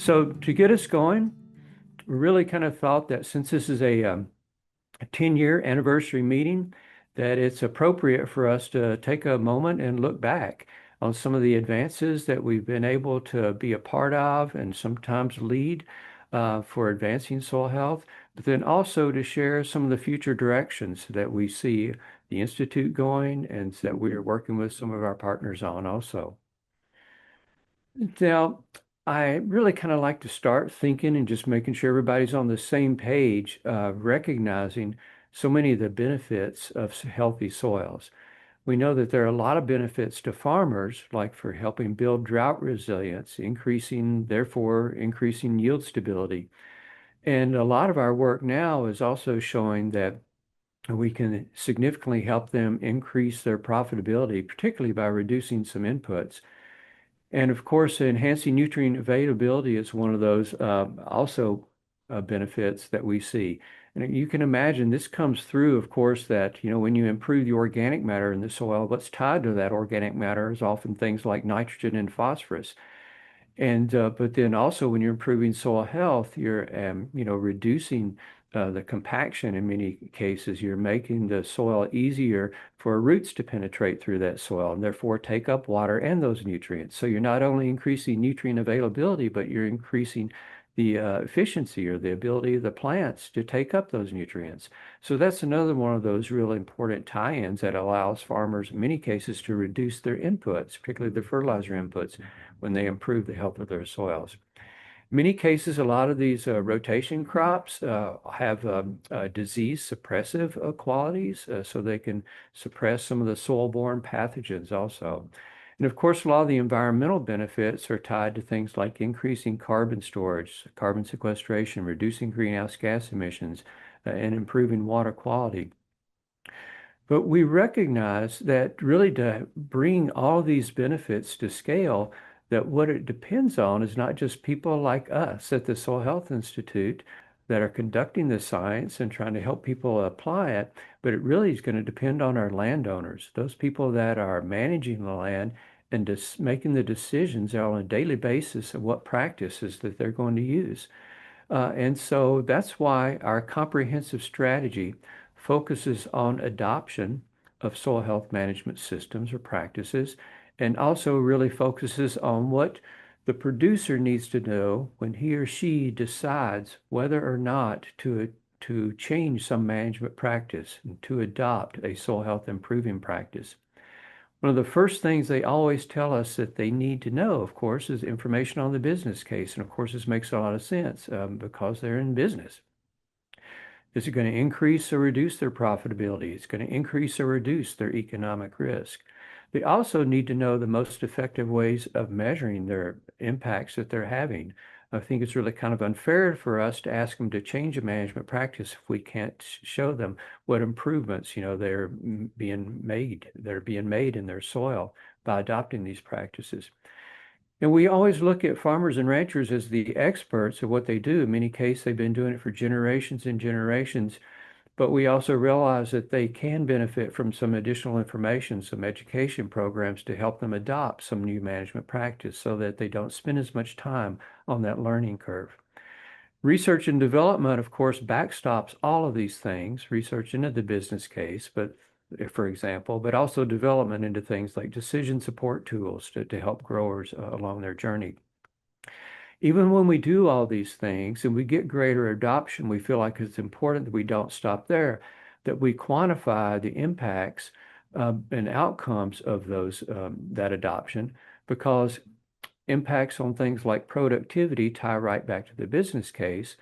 So to get us going, we really kind of thought that since this is a 10-year anniversary meeting, that it's appropriate for us to take a moment and look back on some of the advances that we've been able to be a part of and sometimes lead for advancing soil health, but then also to share some of the future directions that we see the Institute going and that we're working with some of our partners on also. Now, I really kind of like to start thinking and just making sure everybody's on the same page, recognizing so many of the benefits of healthy soils. We know that there are a lot of benefits to farmers, like for helping build drought resilience, therefore, increasing yield stability. And a lot of our work now is also showing that we can significantly help them increase their profitability, particularly by reducing some inputs. And of course, enhancing nutrient availability is one of those also benefits that we see. And you can imagine this comes through, of course, that, when you improve the organic matter in the soil, what's tied to that organic matter is often things like nitrogen and phosphorus. And but then also when you're improving soil health, you're reducing the compaction in many cases. You're making the soil easier for roots to penetrate through that soil and therefore take up water and those nutrients. So you're not only increasing nutrient availability, but you're increasing the efficiency or the ability of the plants to take up those nutrients. So that's another one of those really important tie-ins that allows farmers in many cases to reduce their inputs, particularly the fertilizer inputs, when they improve the health of their soils. In many cases, a lot of these rotation crops have disease suppressive qualities, so they can suppress some of the soil-borne pathogens also. And of course, a lot of the environmental benefits are tied to things like increasing carbon storage, carbon sequestration, reducing greenhouse gas emissions, and improving water quality. But we recognize that really to bring all these benefits to scale, that what it depends on is not just people like us at the Soil Health Institute that are conducting the science and trying to help people apply it, but it really is going to depend on our landowners, those people that are managing the land and just making the decisions on a daily basis of what practices that they're going to use. And so that's why our comprehensive strategy focuses on adoption of soil health management systems or practices, and also really focuses on what the producer needs to know when he or she decides whether or not to change some management practice and to adopt a soil health improving practice. One of the first things they always tell us that they need to know, of course, is information on the business case. And of course, this makes a lot of sense because they're in business. Is it going to increase or reduce their profitability? It's going to increase or reduce their economic risk. They also need to know the most effective ways of measuring their impacts that they're having. I think it's really kind of unfair for us to ask them to change a management practice if we can't show them what improvements, they're being made in their soil by adopting these practices. And we always look at farmers and ranchers as the experts of what they do. In many cases, they've been doing it for generations and generations. But we also realize that they can benefit from some additional information, some education programs to help them adopt some new management practice so that they don't spend as much time on that learning curve. Research and development, of course, backstops all of these things, research into the business case, but for example, but also development into things like decision support tools to help growers along their journey. Even when we do all these things and we get greater adoption, we feel like it's important that we don't stop there, that we quantify the impacts and outcomes of that adoption, because impacts on things like productivity tie right back to the business case.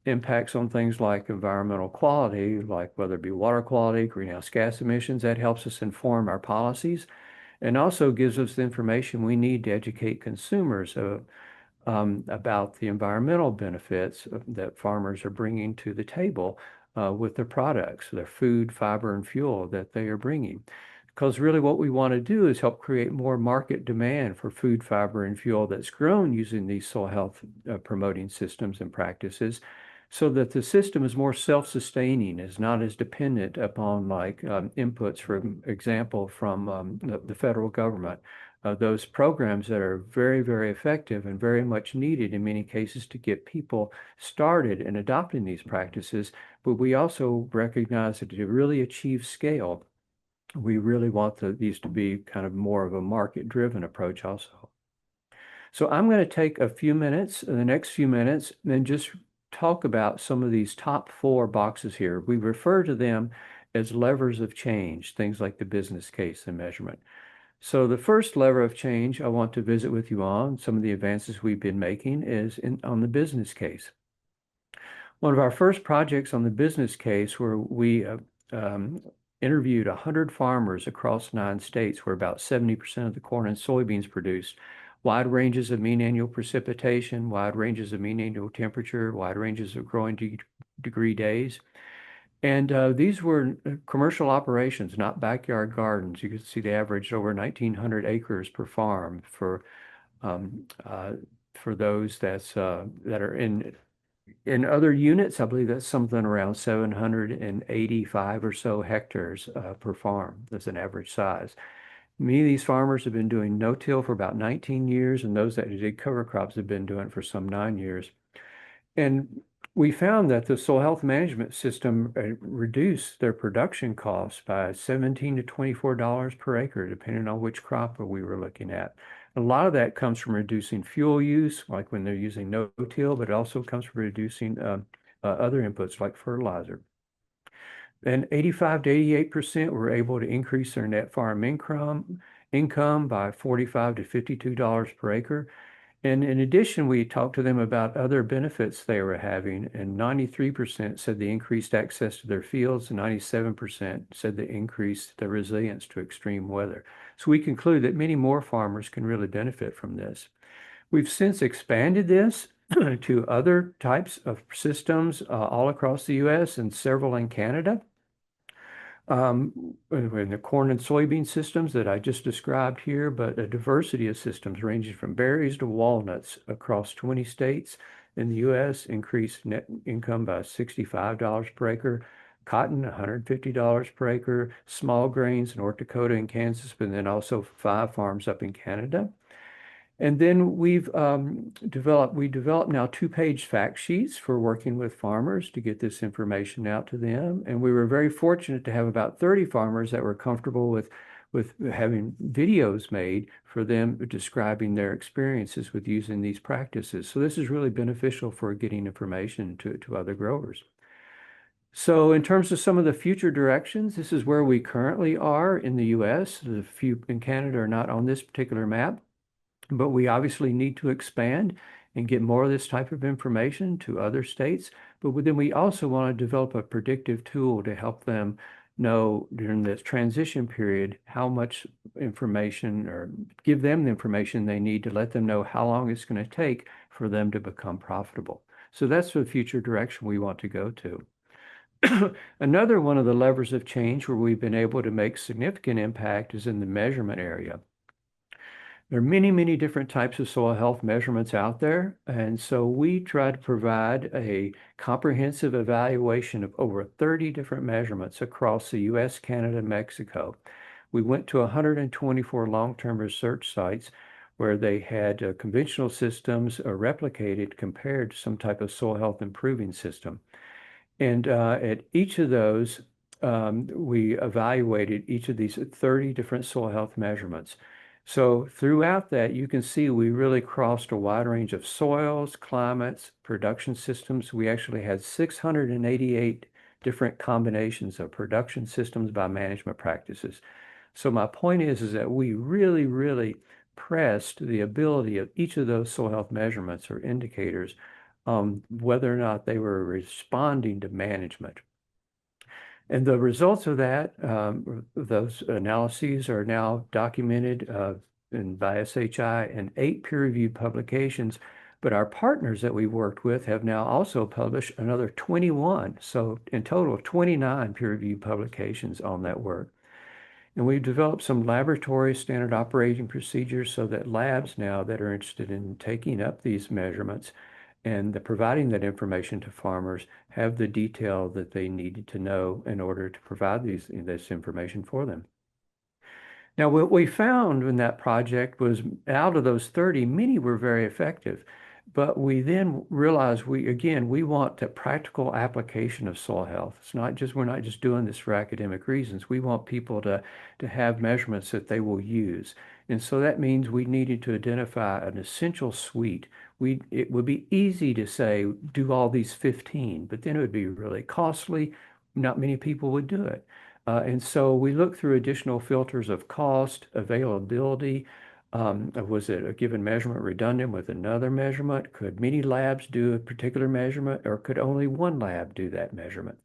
Impacts on things like environmental quality, like whether it be water quality, greenhouse gas emissions, that helps us inform our policies and also gives us the information we need to educate consumers about the environmental benefits that farmers are bringing to the table with their products, their food, fiber, and fuel that they are bringing. Because really what we want to do is help create more market demand for food, fiber, and fuel that's grown using these soil health promoting systems and practices, so that the system is more self-sustaining, is not as dependent upon like inputs, for example, from the federal government. Those programs that are very, very effective and very much needed in many cases to get people started in adopting these practices. But we also recognize that to really achieve scale, we really want these to be kind of more of a market-driven approach also. So I'm going to take a few minutes, the next few minutes, and just talk about some of these top four boxes here. We refer to them as levers of change, things like the business case and measurement. So the first lever of change I want to visit with you on, some of the advances we've been making, is on the business case. One of our first projects on the business case where we interviewed 100 farmers across 9 states where about 70% of the corn and soybeans produced, wide ranges of mean annual precipitation, wide ranges of mean annual temperature, wide ranges of growing degree days. And these were commercial operations, not backyard gardens. You can see they averaged over 1,900 acres per farm um, uh, for those that are in other units. I believe that's something around 785 or so hectares per farm. That's an average size. Many of these farmers have been doing no-till for about 19 years, and those that did cover crops have been doing it for some 9 years. And we found that the soil health management system reduced their production costs by $17 to $24 per acre, depending on which crop we were looking at. A lot of that comes from reducing fuel use, like when they're using no-till, but it also comes from reducing other inputs like fertilizer. And 85 to 88% were able to increase their net farm income by $45 to $52 per acre. And in addition, we talked to them about other benefits they were having, and 93% said they increased access to their fields, and 97% said they increased their resilience to extreme weather. So we conclude that many more farmers can really benefit from this. We've since expanded this to other types of systems all across the U.S. and several in Canada. In the corn and soybean systems that I just described here, but a diversity of systems ranging from berries to walnuts across 20 states in the U.S. increased net income by $65 per acre, cotton $150 per acre, small grains North Dakota and Kansas, but then also 5 farms up in Canada. And then we developed now 2-page fact sheets for working with farmers to get this information out to them. And we were very fortunate to have about 30 farmers that were comfortable with having videos made for them describing their experiences with using these practices. So this is really beneficial for getting information to other growers. So in terms of some of the future directions, this is where we currently are in the US. The few in Canada are not on this particular map. But we obviously need to expand and get more of this type of information to other states. But then we also want to develop a predictive tool to help them know during this transition period how much information, or give them the information they need to let them know how long it's going to take for them to become profitable. So that's the future direction we want to go to. Another one of the levers of change where we've been able to make significant impact is in the measurement area. There are many, many different types of soil health measurements out there, and so we try to provide a comprehensive evaluation of over 30 different measurements across the US, Canada, and Mexico. We went to 124 long-term research sites where they had conventional systems replicated compared to some type of soil health improving system. And at each of those, we evaluated each of these 30 different soil health measurements. So throughout that, you can see we really crossed a wide range of soils, climates, production systems. We actually had 688 different combinations of production systems by management practices. So my point is that we really, really pressed the ability of each of those soil health measurements or indicators, whether or not they were responding to management. And the results of that, those analyses are now documented by SHI in 8 peer-reviewed publications. But our partners that we worked with have now also published another 21. So in total, 29 peer-reviewed publications on that work. And we've developed some laboratory standard operating procedures so that labs now that are interested in taking up these measurements and providing that information to farmers have the detail that they needed to know in order to provide this information for them. Now, what we found in that project was out of those 30, many were very effective. But we then realized we want the practical application of soil health. We're not just doing this for academic reasons. We want people to have measurements that they will use. And so that means we needed to identify an essential suite. It would be easy to say, do all these 15, but then it would be really costly. Not many people would do it. And so we looked through additional filters of cost, availability. Was it a given measurement redundant with another measurement? Could many labs do a particular measurement, or could only one lab do that measurement?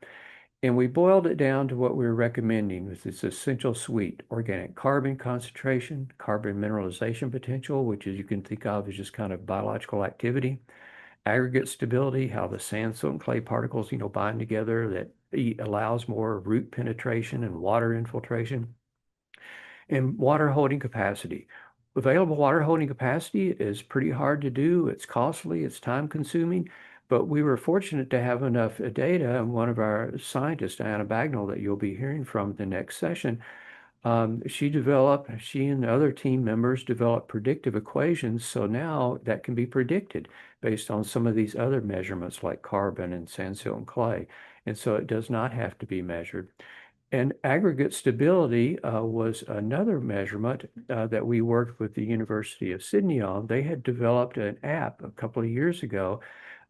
And we boiled it down to what we were recommending with this essential suite: organic carbon concentration, carbon mineralization potential, which is you can think of as just kind of biological activity, aggregate stability, how the sand, silt, and clay particles, bind together that allows more root penetration and water infiltration, and water holding capacity. Available water holding capacity is pretty hard to do. It's costly, it's time consuming, but we were fortunate to have enough data. And one of our scientists, Diana Bagnall, that you'll be hearing from the next session, she and the other team members developed predictive equations. So now that can be predicted based on some of these other measurements like carbon and sand, silt, and clay. And so it does not have to be measured. And aggregate stability was another measurement that we worked with the University of Sydney on. They had developed an app a couple of years ago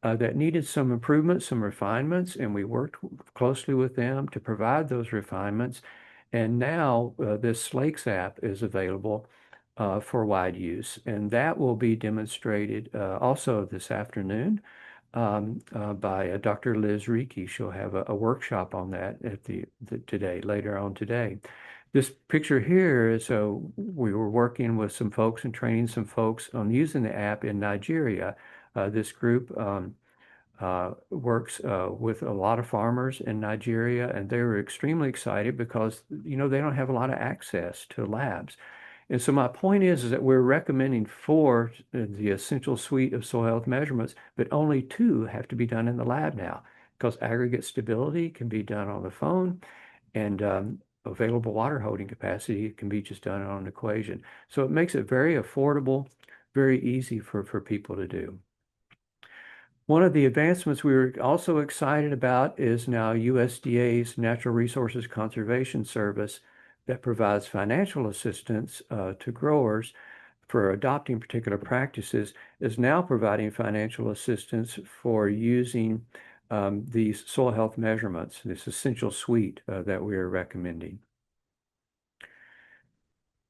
that needed some improvements, some refinements, and we worked closely with them to provide those refinements. And now this Slake's app is available for wide use, and that will be demonstrated also this afternoon by Dr. Liz Reiki. She'll have a workshop on that later on today. This picture here is we were working with some folks and training some folks on using the app in Nigeria. This group works with a lot of farmers in Nigeria, and they were extremely excited because they don't have a lot of access to labs. And so my point is that we're recommending 4 the essential suite of soil health measurements, but only 2 have to be done in the lab now because aggregate stability can be done on the phone, and available water holding capacity can be just done on an equation. So it makes it very affordable, very easy for people to do. One of the advancements we were also excited about is now USDA's Natural Resources Conservation Service that provides financial assistance to growers for adopting particular practices is now providing financial assistance for using these soil health measurements, this essential suite that we are recommending.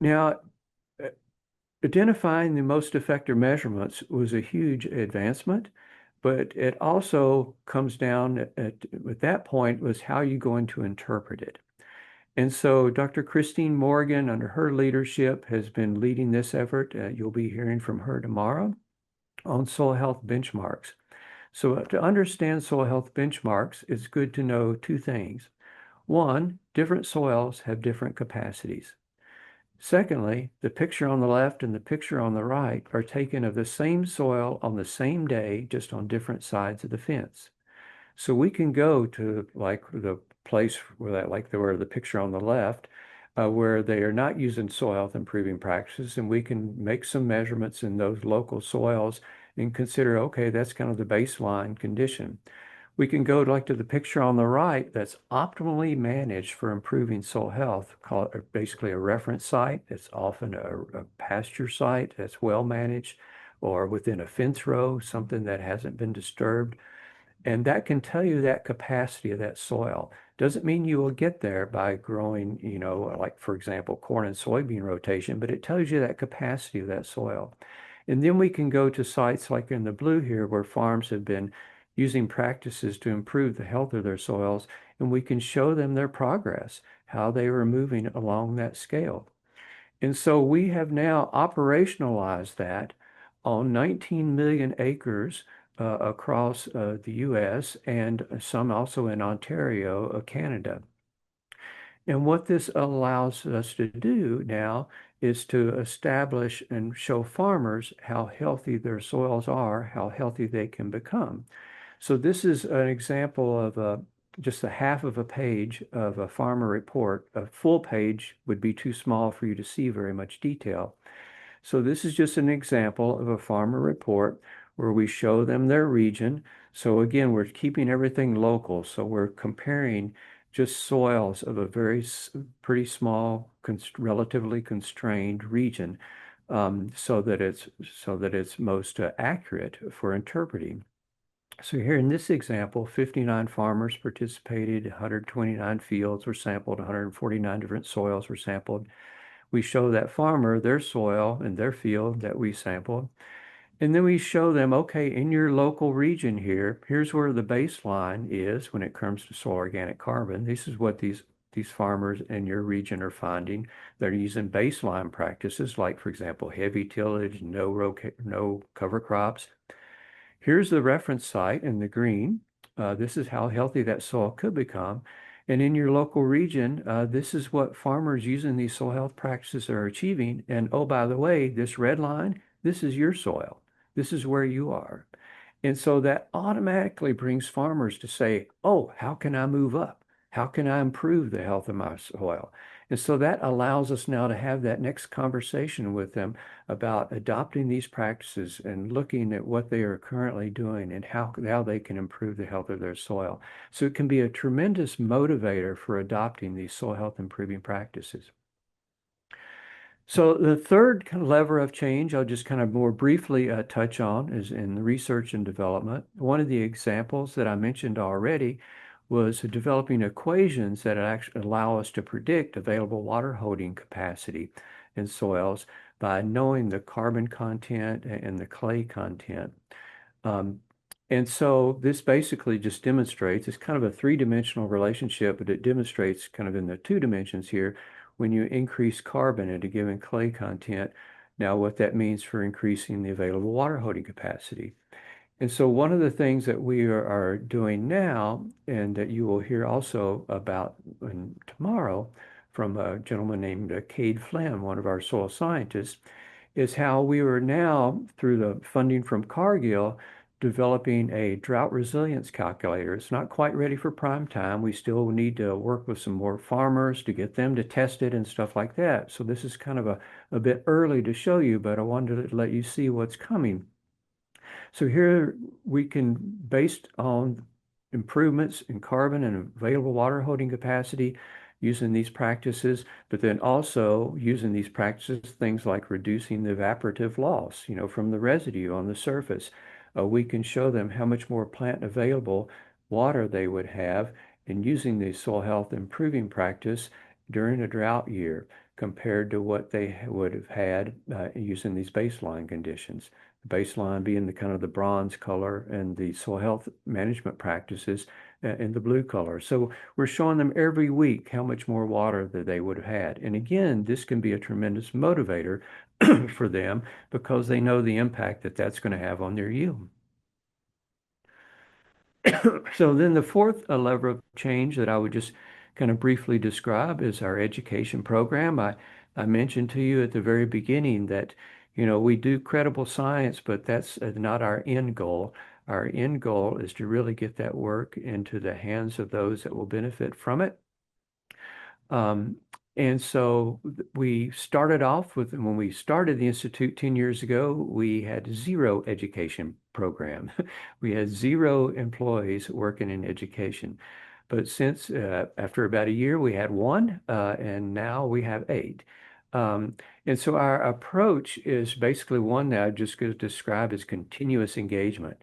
Now, identifying the most effective measurements was a huge advancement, but it also comes down at that point was how you're going to interpret it. And so Dr. Christine Morgan, under her leadership, has been leading this effort. You'll be hearing from her tomorrow on soil health benchmarks. So to understand soil health benchmarks, it's good to know 2 things. One, different soils have different capacities. Secondly, the picture on the left and the picture on the right are taken of the same soil on the same day, just on different sides of the fence. So we can go to like the place where the picture on the left, where they are not using soil health improving practices, and we can make some measurements in those local soils and consider, okay, that's kind of the baseline condition. We can go to the picture on the right that's optimally managed for improving soil health, call it basically a reference site. It's often a pasture site that's well managed, or within a fence row, something that hasn't been disturbed. And that can tell you that capacity of that soil. Doesn't mean you will get there by growing, like for example, corn and soybean rotation, but it tells you that capacity of that soil. And then we can go to sites like in the blue here where farms have been using practices to improve the health of their soils, and we can show them their progress, how they were moving along that scale. And so we have now operationalized that on 19 million acres across the U.S. and some also in Ontario, Canada. And what this allows us to do now is to establish and show farmers how healthy their soils are, how healthy they can become. So this is an example of just a half of a page of a farmer report. A full page would be too small for you to see very much detail. So this is just an example of a farmer report where we show them their region. So again, we're keeping everything local. So we're comparing just soils of a pretty small, relatively constrained region, so that it's most accurate for interpreting. So here in this example, 59 farmers participated, 129 fields were sampled, 149 different soils were sampled. We show that farmer their soil and their field that we sampled. And then we show them, okay, in your local region here, here's where the baseline is when it comes to soil organic carbon. This is what these farmers in your region are finding. They're using baseline practices like, for example, heavy tillage, no cover crops. Here's the reference site in the green. This is how healthy that soil could become. And in your local region, this is what farmers using these soil health practices are achieving. And oh, by the way, this red line, this is your soil. This is where you are. And so that automatically brings farmers to say, oh, how can I move up? How can I improve the health of my soil? And so that allows us now to have that next conversation with them about adopting these practices and looking at what they are currently doing and how they can improve the health of their soil. So it can be a tremendous motivator for adopting these soil health improving practices. So the third kind of lever of change I'll just kind of more briefly touch on is in the research and development. One of the examples that I mentioned already was developing equations that actually allow us to predict available water holding capacity in soils by knowing the carbon content and the clay content. Um, and so this basically just demonstrates, it's kind of a three-dimensional relationship, but it demonstrates kind of in the two dimensions here, when you increase carbon at a given clay content, now what that means for increasing the available water holding capacity. And so one of the things that we are doing now, and that you will hear also about tomorrow from a gentleman named Cade Flynn, one of our soil scientists, is how we are now, through the funding from Cargill, developing a drought resilience calculator. It's not quite ready for prime time. We still need to work with some more farmers to get them to test it and stuff like that. So this is kind of a bit early to show you, but I wanted to let you see what's coming. So here we can, based on improvements in carbon and available water holding capacity, using these practices, but then also using these practices, things like reducing the evaporative loss, from the residue on the surface. We can show them how much more plant available water they would have in using the soil health improving practice during a drought year compared to what they would have had using these baseline conditions. The baseline being the kind of the bronze color and the soil health management practices in the blue color. So we're showing them every week how much more water that they would have had. And again, this can be a tremendous motivator for them because they know the impact that that's going to have on their yield. So then the fourth lever of change that I would just kind of briefly describe is our education program. I mentioned to you at the very beginning that, we do credible science, but that's not our end goal. Our end goal is to really get that work into the hands of those that will benefit from it. And so we started off with, when we started the Institute 10 years ago, we had zero education program. We had zero employees working in education. But since after about a year, we had one, and now we have 8. And so our approach is basically one that I'm just going to describe as continuous engagement.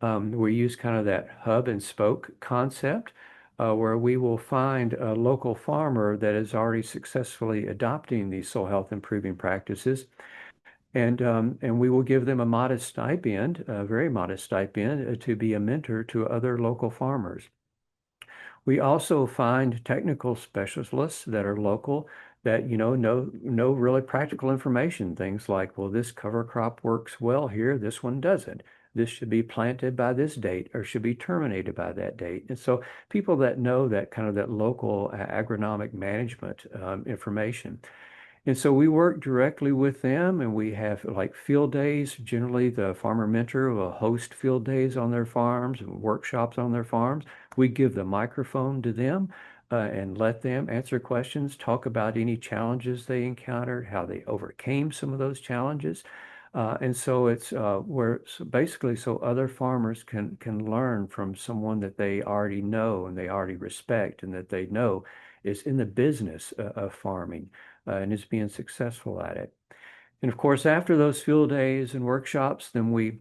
We use kind of that hub and spoke concept where we will find a local farmer that is already successfully adopting these soil health improving practices. And we will give them a modest stipend, a very modest stipend, to be a mentor to other local farmers. We also find technical specialists that are local that, know really practical information. Things like, well, this cover crop works well here, this one doesn't. This should be planted by this date or should be terminated by that date. And so people that know that kind of that local agronomic management information. And so we work directly with them and we have like field days. Generally, the farmer mentor will host field days on their farms and workshops on their farms. We give the microphone to them and let them answer questions, talk about any challenges they encountered, how they overcame some of those challenges. And so it's where so basically so other farmers can learn from someone that they already know and they already respect and that they know is in the business of farming and is being successful at it. And of course, after those field days and workshops, then we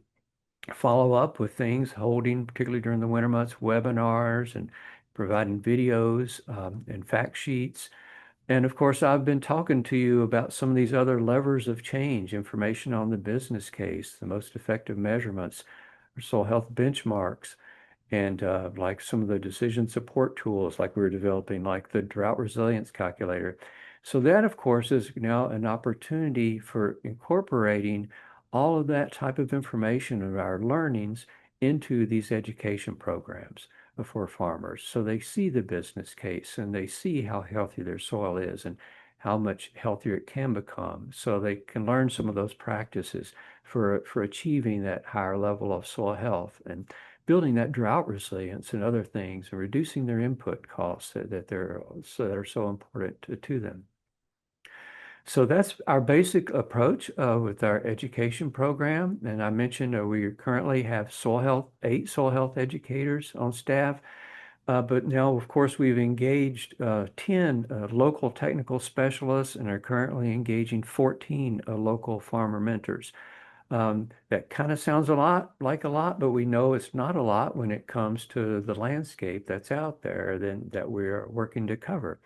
follow up with things, holding, particularly during the winter months, webinars and providing videos and fact sheets. And of course, I've been talking to you about some of these other levers of change, information on the business case, the most effective measurements, soil health benchmarks, and like some of the decision support tools like we were developing, like the drought resilience calculator. So that, of course, is now an opportunity for incorporating all of that type of information of our learnings into these education programs for farmers. So they see the business case and they see how healthy their soil is and how much healthier it can become. So they can learn some of those practices for achieving that higher level of soil health and building that drought resilience and other things and reducing their input costs that are so important to them. So that's our basic approach with our education program. And I mentioned we currently have 8 soil health educators on staff. But now, of course, we've engaged 10 local technical specialists and are currently engaging 14 local farmer mentors. That kind of sounds a lot, but we know it's not a lot when it comes to the landscape that's out there that we're working to cover.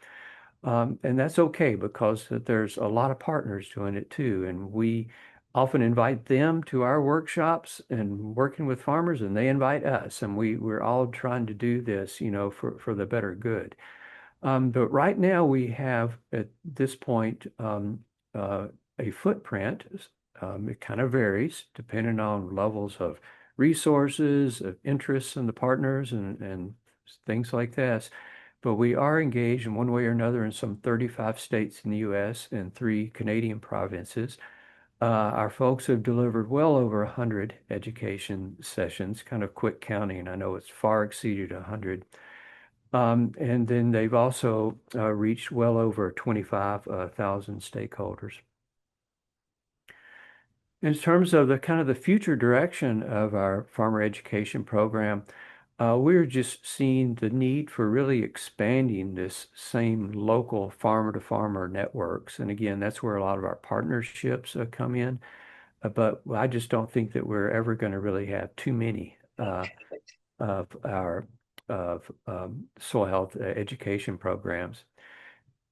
And that's okay because there's a lot of partners doing it too. And we often invite them to our workshops and working with farmers, and they invite us. And we're all trying to do this, for the better good. But right now we have at this point a footprint. It kind of varies depending on levels of resources, of interests in the partners, and things like this. But we are engaged in one way or another in some 35 states in the U.S. and 3 Canadian provinces. Our folks have delivered well over 100 education sessions, kind of quick counting. I know it's far exceeded 100. And then they've also reached well over 25,000 stakeholders. In terms of the kind of the future direction of our farmer education program, we're just seeing the need for really expanding this same local farmer to farmer networks. And again, that's where a lot of our partnerships come in. But I just don't think that we're ever going to really have too many of our soil health education programs.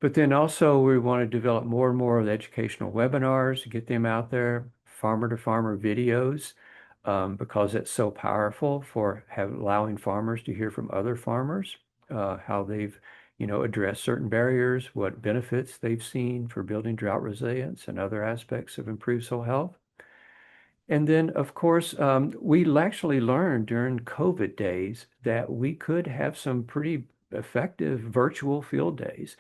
But then also we want to develop more and more of the educational webinars, get them out there, farmer to farmer videos, because it's so powerful for allowing farmers to hear from other farmers, how they've, addressed certain barriers, what benefits they've seen for building drought resilience and other aspects of improved soil health. And then, of course, we actually learned during COVID days that we could have some pretty effective virtual field days.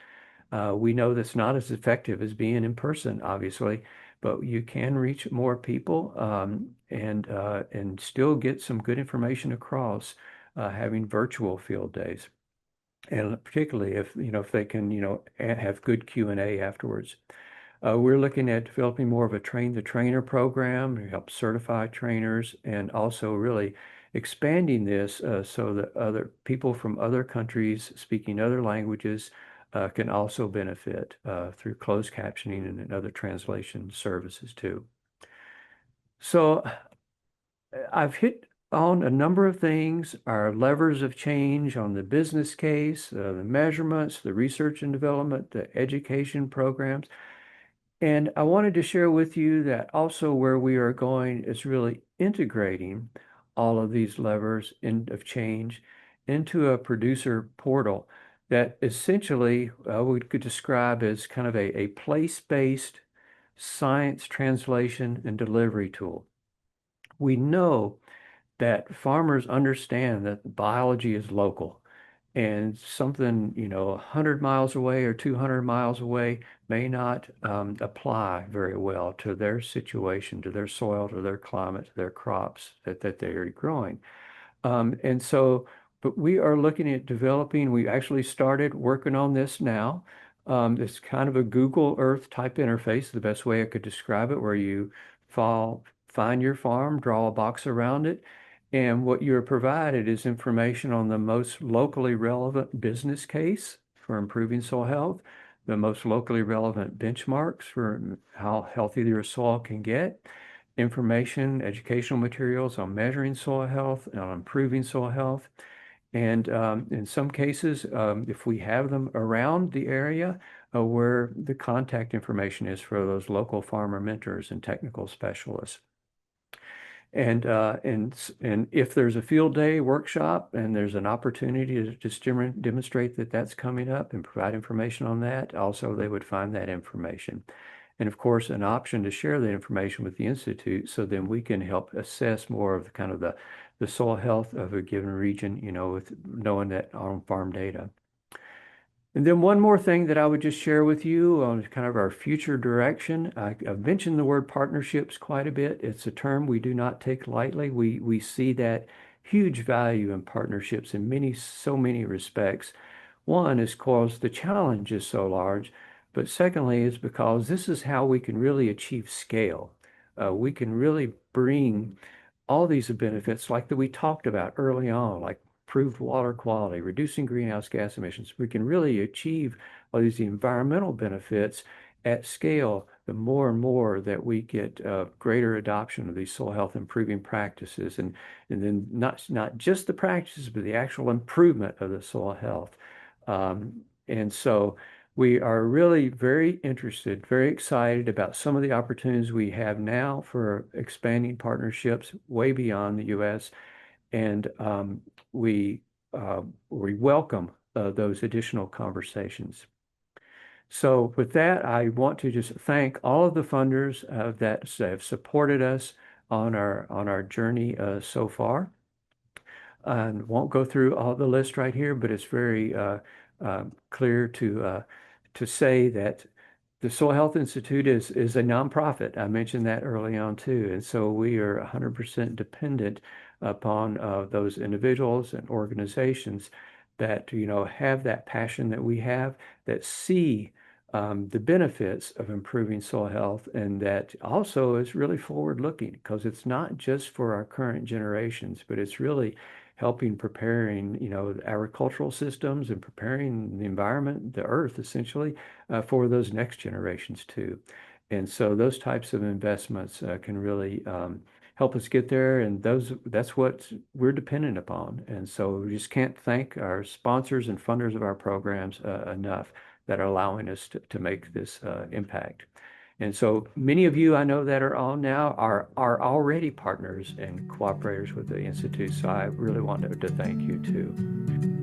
We know that's not as effective as being in person, obviously, but you can reach more people and still get some good information across having virtual field days, and particularly if they can have good Q&A afterwards. We're looking at developing more of a train the trainer program to help certify trainers and also really expanding this so that other people from other countries speaking other languages can also benefit through closed captioning and other translation services too. So I've hit on a number of things, our levers of change on the business case, the measurements, the research and development, the education programs. And I wanted to share with you that also where we are going is really integrating all of these levers of change into a producer portal that essentially we could describe as kind of a place-based science translation and delivery tool. We know that farmers understand that biology is local And something, 100 miles away or 200 miles away may not apply very well to their situation, to their soil, to their climate, to their crops that they're growing. And so, but we are looking at developing, we actually started working on this now. It's kind of a Google Earth type interface, the best way I could describe it, where you find your farm, draw a box around it, and what you're provided is information on the most locally relevant business case for improving soil health, the most locally relevant benchmarks for how healthy your soil can get, information, educational materials on measuring soil health, on improving soil health. And in some cases, if we have them around the area where the contact information is for those local farmer mentors and technical specialists. And if there's a field day workshop and there's an opportunity to just demonstrate that that's coming up and provide information on that, also they would find that information. And of course, an option to share that information with the Institute so then we can help assess more of the kind of the soil health of a given region, with knowing that on-farm data. And then one more thing that I would just share with you on kind of our future direction. I've mentioned the word partnerships quite a bit. It's a term we do not take lightly. We see that huge value in partnerships in so many respects. One is because the challenge is so large, but secondly is because this is how we can really achieve scale. We can really bring all these benefits like that we talked about early on, like improved water quality, reducing greenhouse gas emissions. We can really achieve all these environmental benefits at scale the more and more that we get greater adoption of these soil health improving practices, and then not just the practices, but the actual improvement of the soil health. And so we are really very interested, very excited about some of the opportunities we have now for expanding partnerships way beyond the U.S. And we we welcome those additional conversations. So with that, I want to just thank all of the funders that have supported us on our journey so far. And won't go through all the list right here, but it's very clear to say that the Soil Health Institute is a nonprofit. I mentioned that early on too, and so we are 100% dependent upon those individuals and organizations that have that passion that we have, that see the benefits of improving soil health, and that also is really forward-looking because it's not just for our current generations, but it's really helping preparing the agricultural systems and preparing the environment, the earth essentially, for those next generations too. And so those types of investments can really help us get there, and that's what we're dependent upon. And so we just can't thank our sponsors and funders of our programs enough that are allowing us to make this impact. And so many of you I know that are on now are already partners and cooperators with the Institute. So I really wanted to thank you too.